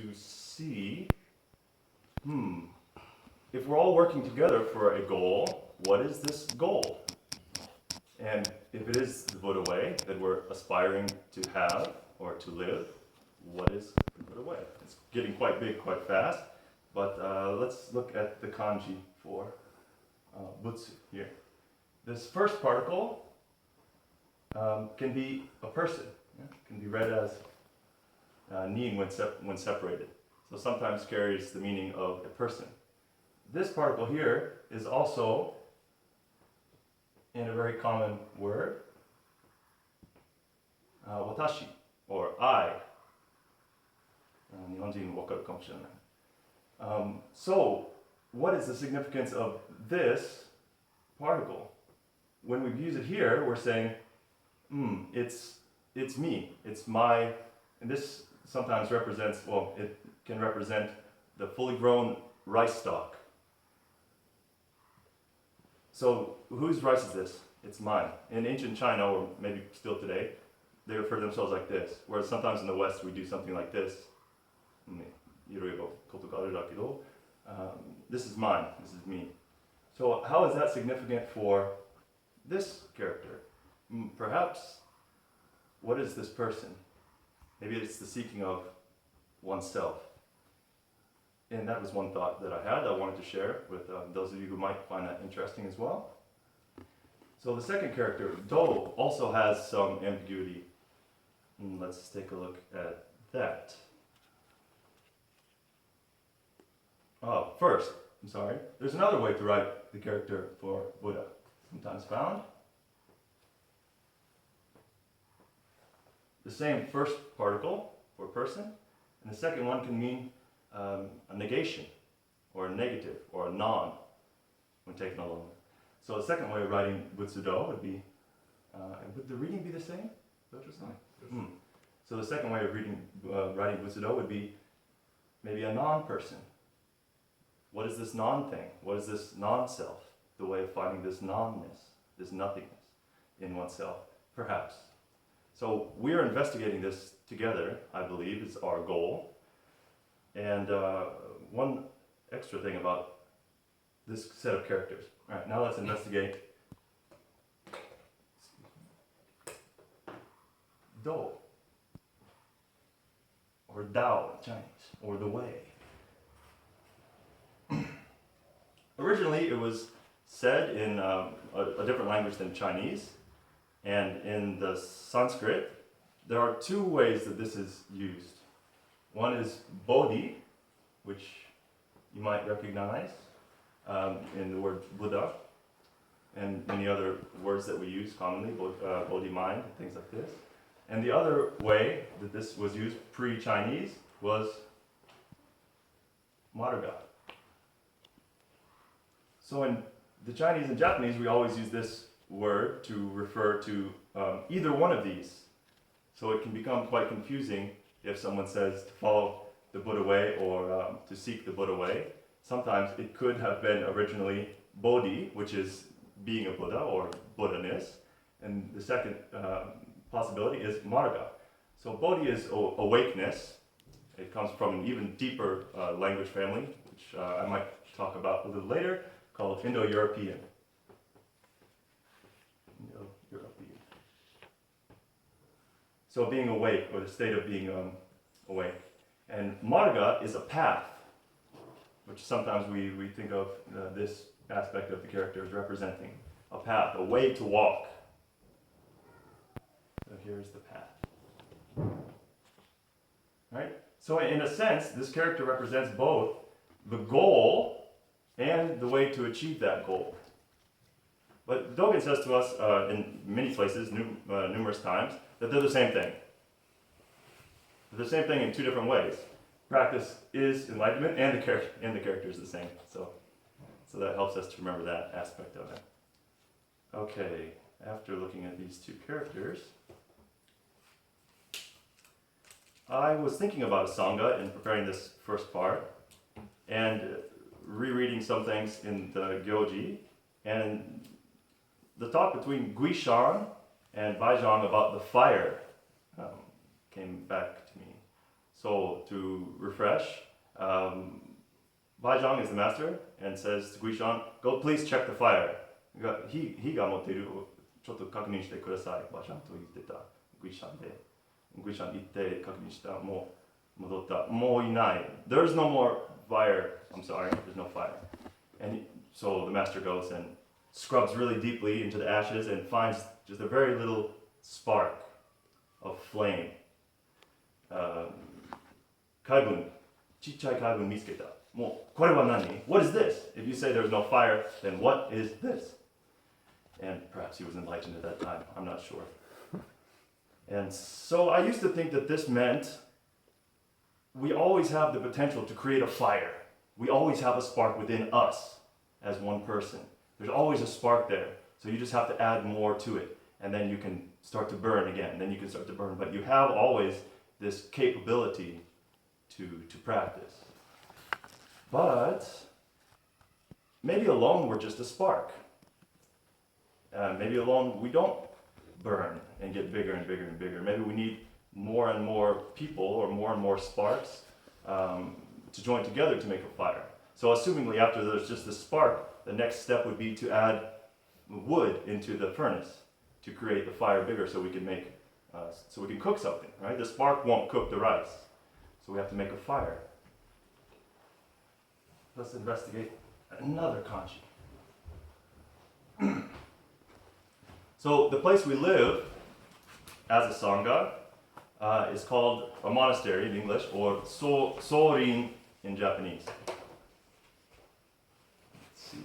to see, if we're all working together for a goal, what is this goal? And if it is the Buddha way that we're aspiring to have or to live, what is the Buddha way? It's getting quite big quite fast, but let's look at the kanji for butsu here. This first particle can be a person. Yeah? Can be read as nin when separated. So sometimes carries the meaning of a person. This particle here is also in a very common word, watashi, or I. So, what is the significance of this particle? When we use it here, we're saying, it's me, it's my, and this sometimes represents, well, it can represent the fully grown rice stalk. So, whose rice is this? It's mine. In ancient China, or maybe still today, they refer to themselves like this, whereas sometimes in the West we do something like this. This is mine, this is me. So how is that significant for this character? Perhaps, what is this person? Maybe it's the seeking of oneself. And that was one thought that I had I wanted to share with those of you who might find that interesting as well. So the second character, Do, also has some ambiguity. Let's take a look at that. First, there's another way to write the character for Buddha, sometimes found. The same first particle for person, and the second one can mean a negation, or a negative, or a non, when taken alone. So the second way of writing Butsudo would be, would the reading be the same? So the second way of writing Butsudo would be maybe a non-person. What is this non-thing? What is this non-self? The way of finding this non-ness, this nothingness in oneself, perhaps. So we are investigating this together, I believe, is our goal. And one extra thing about this set of characters. All right, now let's investigate Do, or Dao in Chinese, or the way. Originally, it was said in a different language than Chinese, and in the Sanskrit, there are two ways that this is used. One is Bodhi, which you might recognize in the word Buddha, and many other words that we use commonly, Bodhi mind, and things like this. And the other way that this was used pre-Chinese was Marga. So in the Chinese and Japanese, we always use this word to refer to either one of these. So it can become quite confusing if someone says to follow the Buddha way or to seek the Buddha way. Sometimes it could have been originally Bodhi, which is being a Buddha or Buddha-ness. And the second possibility is Marga. So Bodhi is awakeness. It comes from an even deeper language family, which I might talk about a little later, called Indo-European. Indo-European. So being awake, or the state of being awake. And Marga is a path, which sometimes we think of this aspect of the character as representing. A path, a way to walk. So here's the path. Right? So in a sense, this character represents both the goal and the way to achieve that goal. But Dogen says to us in many places, numerous times, that they're the same thing. They're the same thing in two different ways. Practice is enlightenment, and the character is the same. So that helps us to remember that aspect of it. Okay, after looking at these two characters, I was thinking about a Sangha in preparing this first part, and rereading some things in the Gyoji, and the talk between Guishan and Baizhang about the fire came back to me. So to refresh, Baizhang is the master and says to Guishan, go please check the fire. Heが持っているちょっと確認してください。バイジャンと言ってたGuishanで。Guishan行って確認した。もう戻った。もういない。There's no more fire. I'm sorry, there's no fire. So the master goes and scrubs really deeply into the ashes and finds just a very little spark of flame. 海軍、ちっちゃい海軍見つけた。もうこれは何? What is this? If you say there's no fire, then what is this? And perhaps he was enlightened at that time. I'm not sure. And so I used to think that this meant we always have the potential to create a fire. We always have a spark within us as one person. There's always a spark there. So you just have to add more to it. And then you can start to burn again. Then you can start to burn. But you have always this capability to practice. But maybe alone we're just a spark. Maybe alone we don't burn and get bigger and bigger and bigger. Maybe we need more and more people or more sparks to join together to make a fire. So assumingly after there's just a spark, the next step would be to add wood into the furnace to create the fire bigger so we can make, so we can cook something, right? The spark won't cook the rice. So we have to make a fire. Let's investigate another kanji. So the place we live as a sangha is called a monastery in English, or sorin in Japanese. Let's see.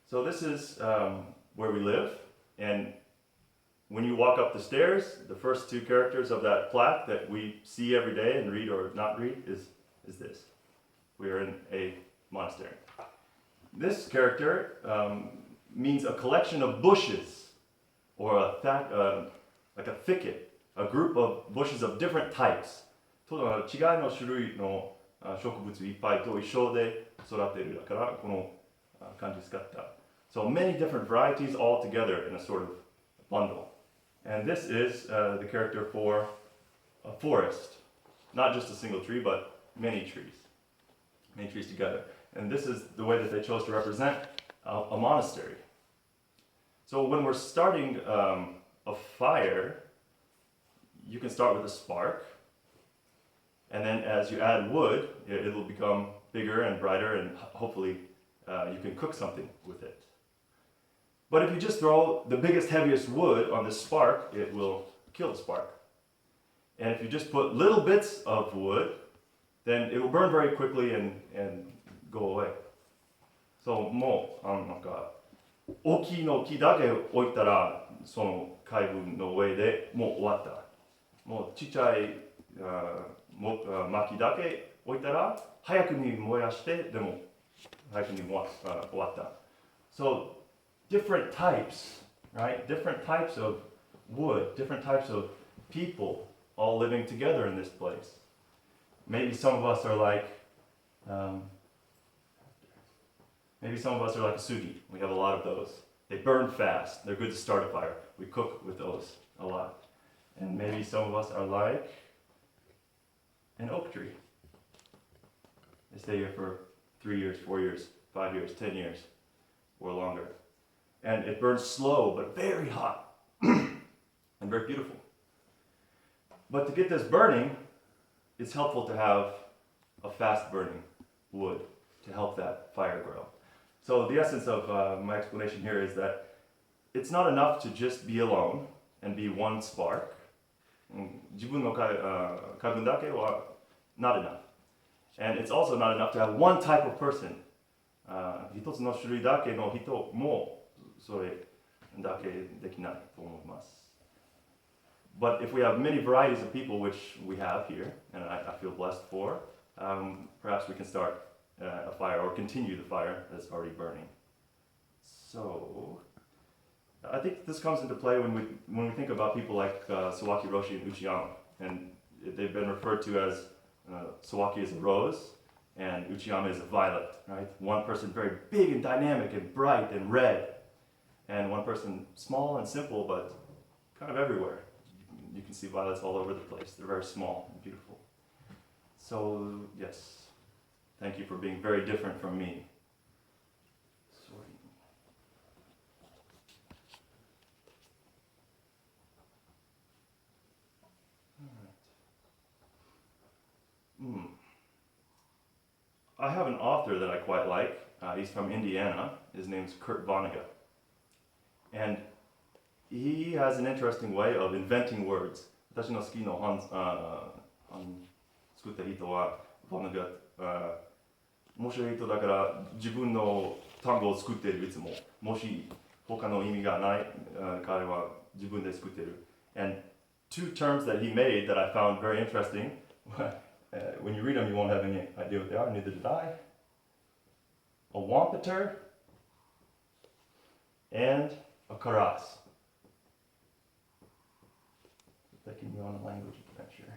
So this is where we live, and when you walk up the stairs, the first two characters of that plaque that we see every day and read or not read is this. We are in a monastery. This character means a collection of bushes, or like a thicket, a group of bushes of different types. 違いの種類の植物いっぱいと一緒で育っているからこの漢字使った。So many different varieties all together in a sort of bundle. And this is the character for a forest. Not just a single tree, but many trees. Many trees together. And this is the way that they chose to represent a monastery. So when we're starting a fire, you can start with a spark. And then as you add wood, it will become bigger and brighter, and hopefully you can cook something with it. But if you just throw the biggest, heaviest wood on this spark, it will kill the spark. And if you just put little bits of wood, then it will burn very quickly and go away. So もうなんか大きいの木だけ置いたらその海軍の上でもう終わった。もうちっちゃい薪だけ置いたら早くに燃やしてでも早くに終わった。So different types, right? Different types of wood, different types of people all living together in this place. Maybe some of us are like, maybe some of us are like a sugi. We have a lot of those. They burn fast. They're good to start a fire. We cook with those a lot. And maybe some of us are like an oak tree. They stay here for 3 years, 4 years, 5 years, 10 years, or longer. And it burns slow, but very hot, and very beautiful. But to get this burning, it's helpful to have a fast-burning wood to help that fire grow. So the essence of my explanation here is that it's not enough to just be alone and be one spark. 自分の海軍だけは not enough. And it's also not enough to have one type of person. 一つの種類だけの人もそれだけできないと思います。But if we have many varieties of people, which we have here, and I feel blessed for, perhaps we can start a fire or continue the fire that's already burning. So, I think this comes into play when we think about people like Sawaki Roshi and Uchiyama, and they've been referred to as Sawaki as a rose, and Uchiyama is a violet, right? One person very big and dynamic and bright and red, and one person small and simple but kind of everywhere. You can see violets all over the place. They're very small and beautiful. So, yes, thank you for being very different from me. I have an author that I quite like. He's from Indiana. His name's Kurt Vonnegut. And he has an interesting way of inventing words. 私の好きな作った人は Vonnegut。面白い人だから自分の単語を作っているいつも。もし他の意味がない、彼は自分で作っている。And two terms that he made that I found very interesting. When you read them, you won't have any idea what they are, neither did I. A wampeter and a karas. Taking you on a language adventure.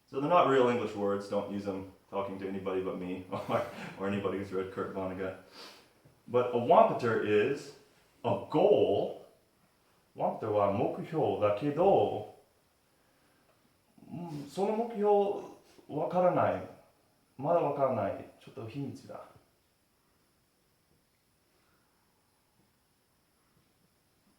So they're not real English words. Don't use them talking to anybody but me or anybody who's read Kurt Vonnegut. But a wampeter is a goal. Wampeter wa mokuhyou da kedo, その目標わからない。まだわからない。ちょっと秘密だ。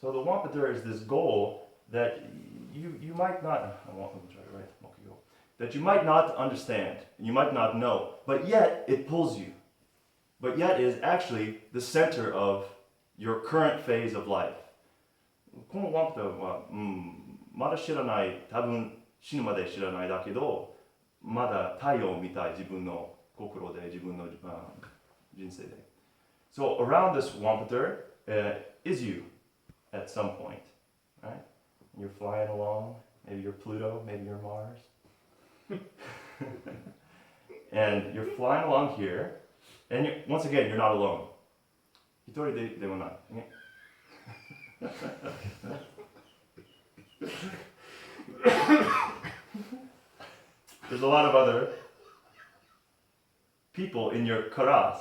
So the wampeter is this goal that you might not, that you might not understand, you might not know, but yet it pulls you. But yet is actually the center of your current phase of life. このワンペターは、まだ知らない、多分死ぬまで知らないだけど、まだ太陽を見たい自分の心で、自分の、人生で。So around this wampeter is you at some point, right? You're flying along, maybe you're Pluto, maybe you're Mars. And you're flying along here, and once again, you're not alone. 一人ではない。ね。There's a lot of other people in your karas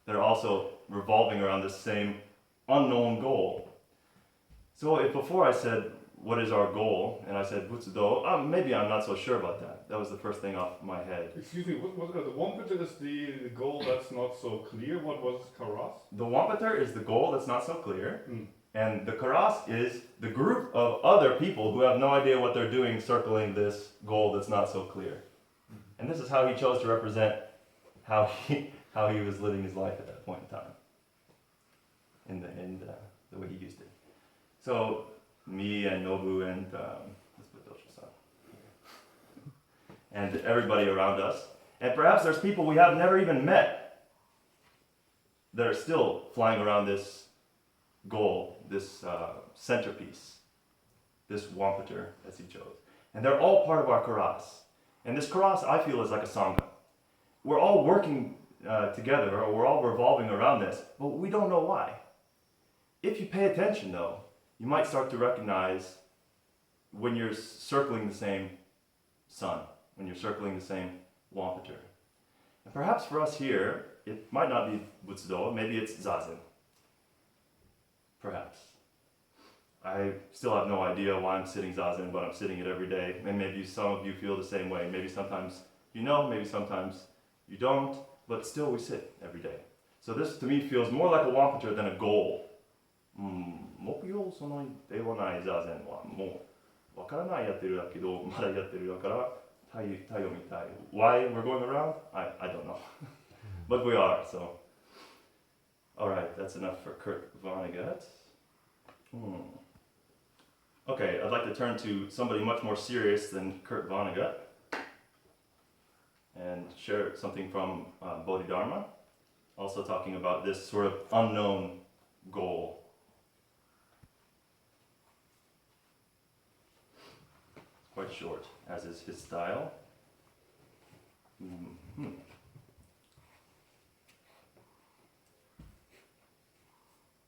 that are also revolving around this same unknown goal. So if before I said, what is our goal? And I said, Butsudo, maybe I'm not so sure about that. That was the first thing off my head. Excuse me, what the wampeter is the goal that's not so clear. What was karas? The wampeter is the goal that's not so clear. And the karas is the group of other people who have no idea what they're doing circling this goal that's not so clear. And this is how he chose to represent how he was living his life at that point in time. In the way he used it. So me and Nobu and let's put Dosho-san here. And everybody around us. And perhaps there's people we have never even met that are still flying around this goal, this centerpiece, this wampeter as he chose. And they're all part of our karas. And this karas, I feel, is like a sangha. We're all working together, or we're all revolving around this, but we don't know why. If you pay attention, though, you might start to recognize when you're circling the same sun, when you're circling the same wampeter. And perhaps for us here, it might not be Butsudo, maybe it's Zazen. Perhaps. I still have no idea why I'm sitting Zazen, but I'm sitting it every day. And maybe some of you feel the same way. Maybe sometimes you know, maybe sometimes you don't, but still we sit every day. So this to me feels more like a wampeter than a goal. 目標そのではない座禅はもうわからないやってるだけどまだやってるだから太陽みたい Why we're going around? I don't know. But we are, so. Alright, that's enough for Kurt Vonnegut. Okay, I'd like to turn to somebody much more serious than Kurt Vonnegut and share something from Bodhidharma, also talking about this sort of unknown goal. Quite short, as is his style.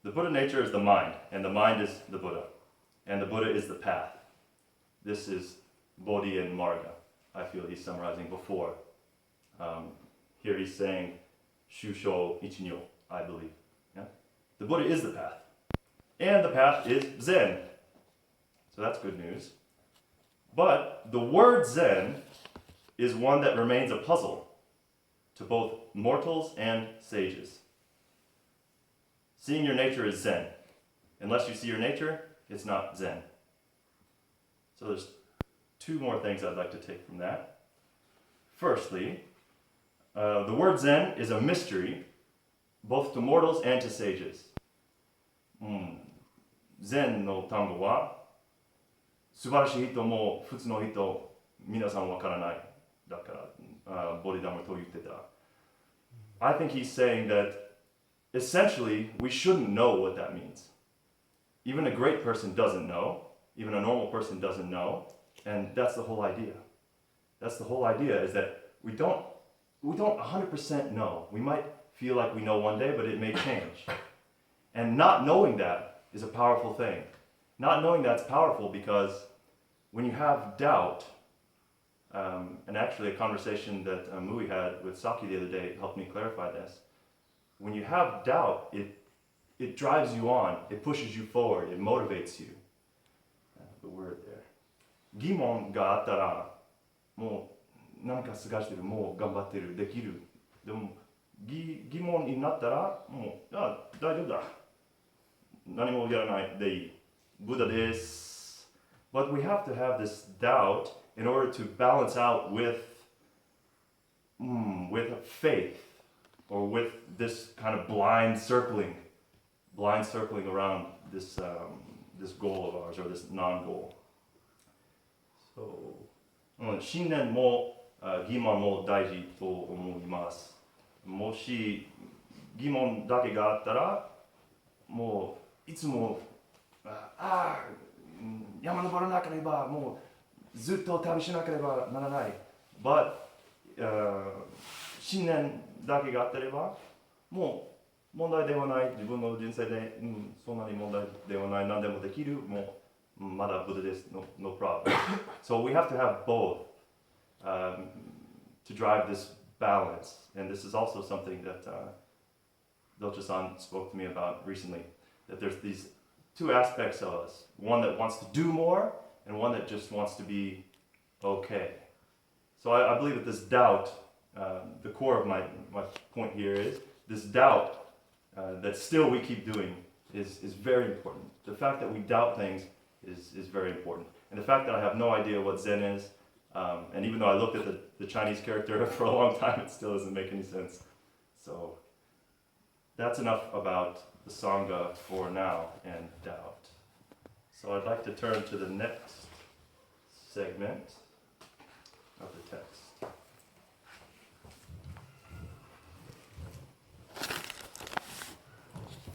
The Buddha nature is the mind, and the mind is the Buddha, and the Buddha is the path. This is Bodhi and Marga. I feel he's summarizing before. Here he's saying, Shusho Ichinyo, I believe. Yeah? The Buddha is the path. And the path is Zen. So that's good news. But the word Zen is one that remains a puzzle to both mortals and sages. Seeing your nature is Zen. Unless you see your nature, it's not Zen. So there's two more things I'd like to take from that. Firstly, the word Zen is a mystery both to mortals and to sages. Zen の単語は素晴らしい人も普通の人皆さんわからないだからボディダムと言ってた。I think he's saying that essentially we shouldn't know what that means. Even a great person doesn't know, even a normal person doesn't know, and that's the whole idea. That's the whole idea, is that we don't 100% know. We might feel like we know one day, but it may change. And not knowing that is a powerful thing. Not knowing that's powerful because when you have doubt, and actually a conversation that Mui had with Saki the other day helped me clarify this. When you have doubt, it drives you on, it pushes you forward, it motivates you. The word there. 疑問があったら、もう何か探してる、もう頑張ってる、できる。でも疑問になったら、もう大丈夫だ。何もやらないでいい。ブダです。But we have to have this doubt in order to balance out with faith, or with this kind of blind circling around this this goal of ours, or this non-goal. So, 信念も疑問も大事と思います。もし疑問だけがあったら、もういつも山登らなければもうずっと旅しなければならない。But 信念だけがあってればもう問題ではない。自分の人生で、そんなに問題ではない。何でもできる。もうまだブダです。No problem. So we have to have both to drive this balance. And this is also something that Docha-san spoke to me about recently. That there's these two aspects of us. One that wants to do more, and one that just wants to be okay. So I believe that this doubt, the core of my point here is, this doubt that still we keep doing is very important. The fact that we doubt things is very important. And the fact that I have no idea what Zen is, and even though I looked at the Chinese character for a long time, it still doesn't make any sense. So that's enough about the Sangha for now and doubt. So I'd like to turn to the next segment of the text.